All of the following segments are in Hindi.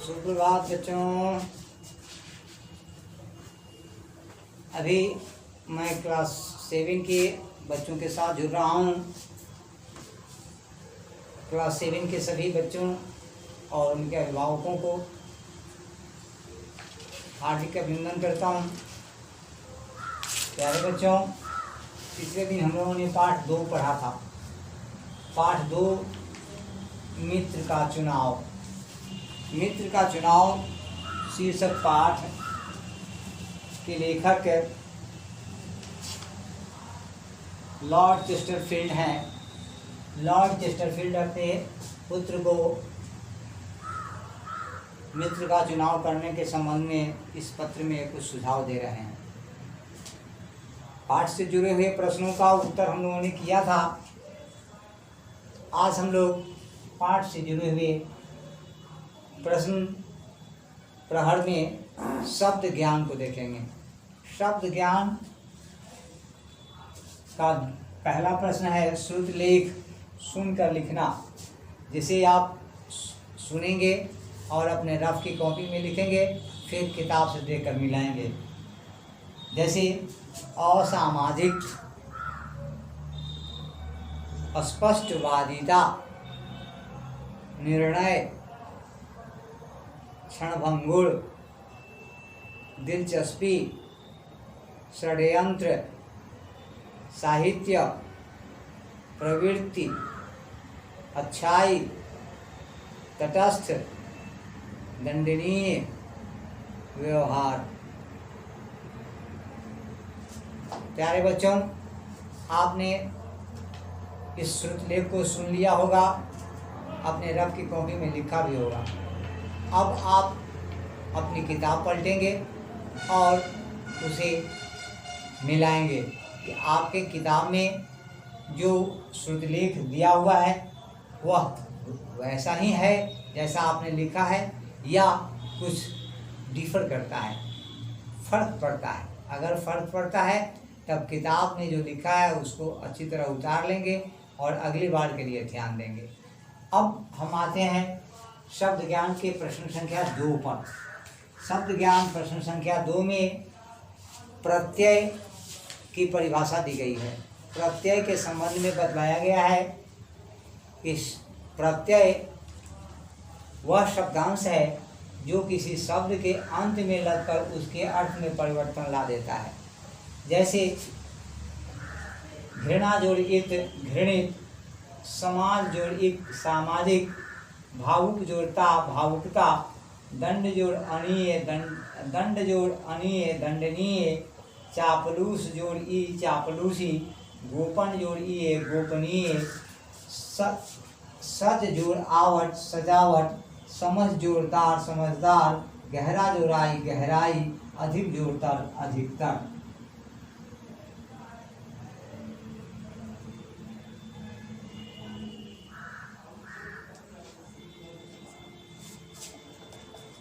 सुप्रभात बच्चों। अभी मैं क्लास 7 के बच्चों के साथ जुड़ रहा हूँ। क्लास 7 के सभी बच्चों और उनके अभिभावकों को हार्दिक अभिनंदन करता हूँ। प्यारे बच्चों, पिछले दिन हम लोगों ने पाठ 2 पढ़ा था। पाठ 2 मित्र का चुनाव। मित्र का चुनाव शीर्षक पाठ के लेखक लॉर्ड चेस्टरफील्ड हैं। लॉर्ड चेस्टरफील्ड अपने पुत्र को मित्र का चुनाव करने के संबंध में इस पत्र में कुछ सुझाव दे रहे हैं। पाठ से जुड़े हुए प्रश्नों का उत्तर हम लोगों ने किया था। आज हम लोग पाठ से जुड़े हुए प्रश्न प्रहर में शब्द ज्ञान को देखेंगे। शब्द ज्ञान का पहला प्रश्न है श्रुत लेख सुनकर लिखना। जिसे आप सुनेंगे और अपने रफ की कॉपी में लिखेंगे, फिर किताब से देखकर मिलाएंगे। जैसे असामाजिक, स्पष्टवादिता, निर्णय, क्षणभंगुर, दिलचस्पी, षड्यंत्र, साहित्य, प्रवृत्ति, अच्छाई, तटस्थ, दंडनीय, व्यवहार। प्यारे बच्चों, आपने इस श्रुतलेख को सुन लिया होगा, अपने रफ की कॉपी में लिखा भी होगा। अब आप अपनी किताब पलटेंगे और उसे मिलाएंगे कि आपके किताब में जो श्रुतलेख दिया हुआ है वह वैसा ही है जैसा आपने लिखा है, या कुछ डिफर करता है, फर्क पड़ता है। अगर फर्क पड़ता है तब किताब में जो लिखा है उसको अच्छी तरह उतार लेंगे और अगली बार के लिए ध्यान देंगे। अब हम आते हैं शब्द ज्ञान के प्रश्न संख्या 2 पर। शब्द ज्ञान प्रश्न संख्या 2 में प्रत्यय की परिभाषा दी गई है। प्रत्यय के संबंध में बतलाया गया है कि प्रत्यय वह शब्दांश है जो किसी शब्द के अंत में लगकर उसके अर्थ में परिवर्तन ला देता है। जैसे घृणा जोड़ इत घृणित, समाज जोड़ इत सामाजिक, भावुक जोड़ता भावुकता, दंड जोड़ अनीय दंड जोड़ अनीय दंडनीय, चापलूस जोड़ ई चापलूसी, गोपन जोड़ ई गोपनीय, सज जोड़ आवट सजावट, समझ जोड़दार समझदार, गहरा जोड़ाई गहराई, अधिक जोड़तर अधिकतर।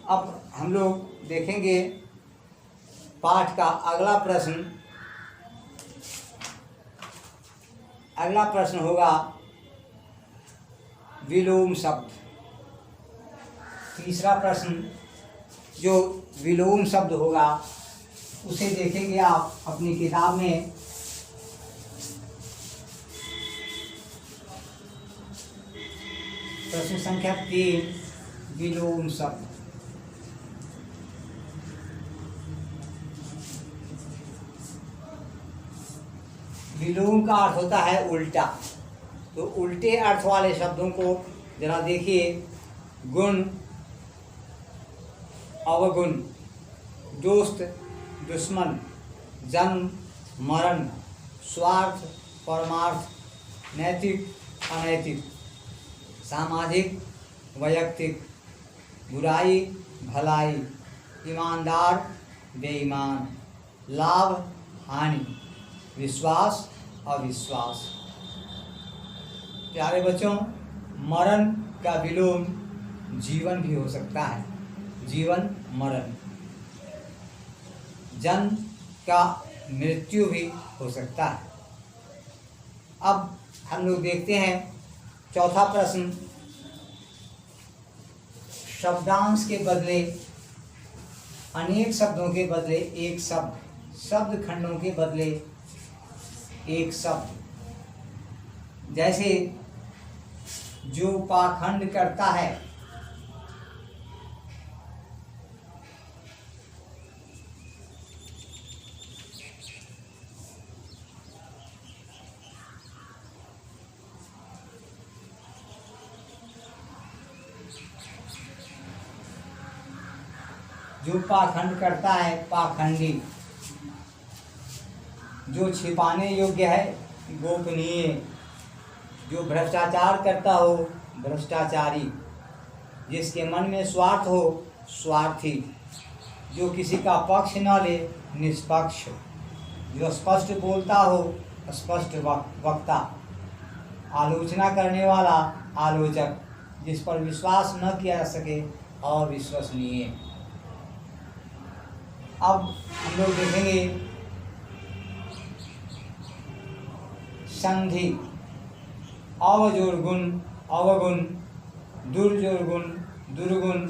अब हम लोग देखेंगे पाठ का अगला प्रश्न। अगला प्रश्न होगा विलोम शब्द। तीसरा प्रश्न जो विलोम शब्द होगा उसे देखेंगे आप अपनी किताब में। प्रश्न संख्या 3 विलोम शब्द। विलोम का अर्थ होता है उल्टा। तो उल्टे अर्थ वाले शब्दों को जरा देखिए। गुण, अवगुण, दोस्त, दुश्मन, जन्म, मरण, स्वार्थ, परमार्थ, नैतिक, अनैतिक, सामाजिक, वैयक्तिक, बुराई, भलाई, ईमानदार, बेईमान, लाभ, हानि, विश्वास, अविश्वास। प्यारे बच्चों, मरण का विलोम जीवन भी हो सकता है। जीवन, मरण। जन्म का मृत्यु भी हो सकता है। अब हम लोग देखते हैं चौथा प्रश्न शब्दांश के बदले अनेक शब्दों के बदले एक शब्द, शब्द खंडों के बदले एक शब्द। जैसे जो पाखंड करता है, जो पाखंड करता है पाखंडी, जो छिपाने योग्य है गोपनीय, जो भ्रष्टाचार करता हो भ्रष्टाचारी, जिसके मन में स्वार्थ हो स्वार्थी, जो किसी का पक्ष न ले निष्पक्ष, जो स्पष्ट बोलता हो स्पष्ट वक्ता, आलोचना करने वाला आलोचक, जिस पर विश्वास न किया जा सके अविश्वसनीय। अब हम लोग देखेंगे संधि। अव जोड़ गुण अवगुण, दुर जोड़ गुण दुर्गुण,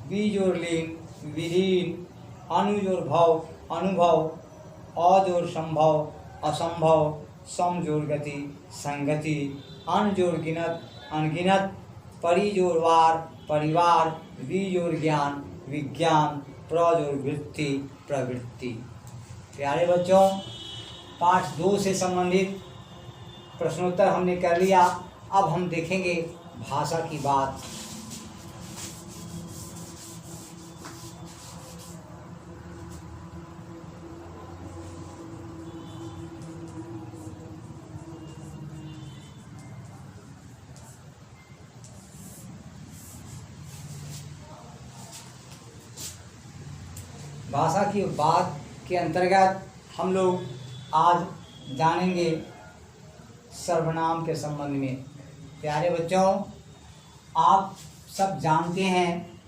वि जोड़ लीन विलीन, अनु जोड़ भव अनुभव, अ जोड़ संभव असंभव, सम जोड़ गति संगति, अन जोड़ गिनत अनगिनत, परि जोड़ वार परिवार, वि जोड़ ज्ञान विज्ञान, प्र जोड़ वृत्ति प्रवृत्ति। प्यारे बच्चों, पाठ 2 से संबंधित प्रश्नोत्तर हमने कर लिया। अब हम देखेंगे भाषा की बात। भाषा की बात के अंतर्गत हम लोग आज जानेंगे सर्वनाम के संबंध में। प्यारे बच्चों, आप सब जानते हैं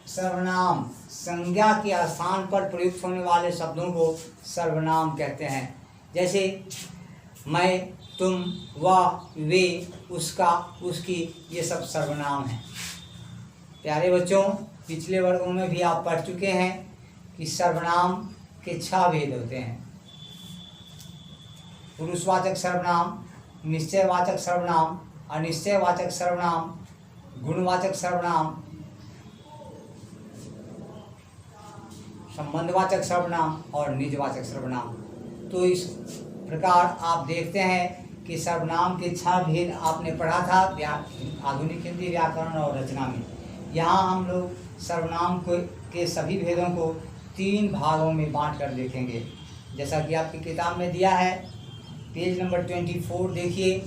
सर्वनाम संज्ञा के स्थान पर प्रयुक्त होने वाले शब्दों को सर्वनाम कहते हैं। जैसे मैं, तुम, वह, वे, उसका, उसकी, ये सब सर्वनाम हैं। प्यारे बच्चों, पिछले वर्गों में भी आप पढ़ चुके हैं कि सर्वनाम के 6 भेद होते हैं। पुरुषवाचक सर्वनाम, निश्चयवाचक सर्वनाम, अनिश्चयवाचक सर्वनाम, गुणवाचक सर्वनाम, संबंधवाचक सर्वनाम और निजवाचक सर्वनाम। तो इस प्रकार आप देखते हैं कि सर्वनाम के 6 भेद आपने पढ़ा था आधुनिक हिंदी व्याकरण और रचना में। यहाँ हम लोग सर्वनाम के सभी भेदों को 3 भागों में बांट कर देखेंगे। जैसा कि आपकी किताब में दिया है, पेज नंबर 24 देखिए।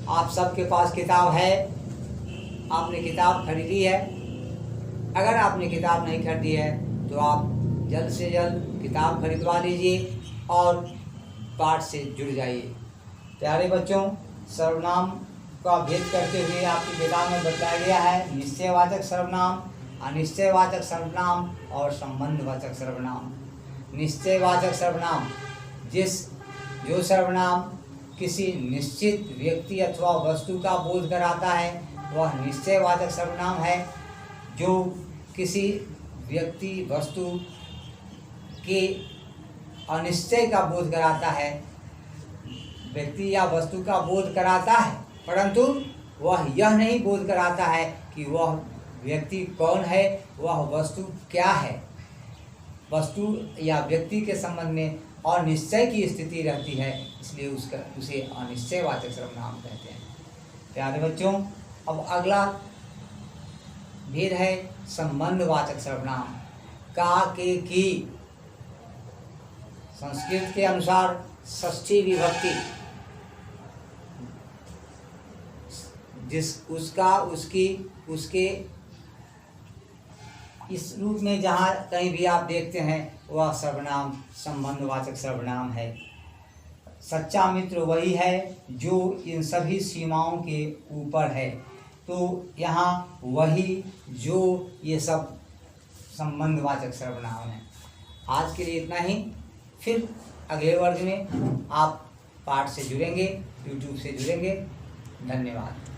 आप सबके पास किताब है, आपने किताब खरीदी है। अगर आपने किताब नहीं खरीदी है तो आप जल्द से जल्द किताब खरीदवा लीजिए और पाठ से जुड़ जाइए। प्यारे बच्चों, सर्वनाम का भेद करते हुए आपकी किताब में बताया गया है निश्चयवाचक सर्वनाम, अनिश्चयवाचक सर्वनाम और संबंधवाचक सर्वनाम। निश्चयवाचक सर्वनाम जो सर्वनाम किसी निश्चित व्यक्ति अथवा वस्तु का बोध कराता है वह निश्चयवाचक सर्वनाम है। जो किसी व्यक्ति वस्तु के अनिश्चय का बोध कराता है, व्यक्ति या वस्तु का बोध कराता है, परंतु वह यह नहीं बोध कराता है कि वह व्यक्ति कौन है, वह वस्तु क्या है। वस्तु या व्यक्ति के संबंध में अनिश्चय की स्थिति रहती है, इसलिए उसे अनिश्चयवाचक सर्वनाम कहते हैं। प्यारे बच्चों, अब अगला भेद है संबंधवाचक सर्वनाम। का, के, की, संस्कृत के अनुसार षष्ठी विभक्ति, उसका, उसकी, उसके, इस रूप में जहाँ कहीं भी आप देखते हैं वह सर्वनाम संबंधवाचक सर्वनाम है। सच्चा मित्र वही है जो इन सभी सीमाओं के ऊपर है। तो यहाँ वही, जो, ये सब संबंधवाचक सर्वनाम है। आज के लिए इतना ही। फिर अगले वर्ग में आप पाठ से जुड़ेंगे, यूट्यूब से जुड़ेंगे। धन्यवाद।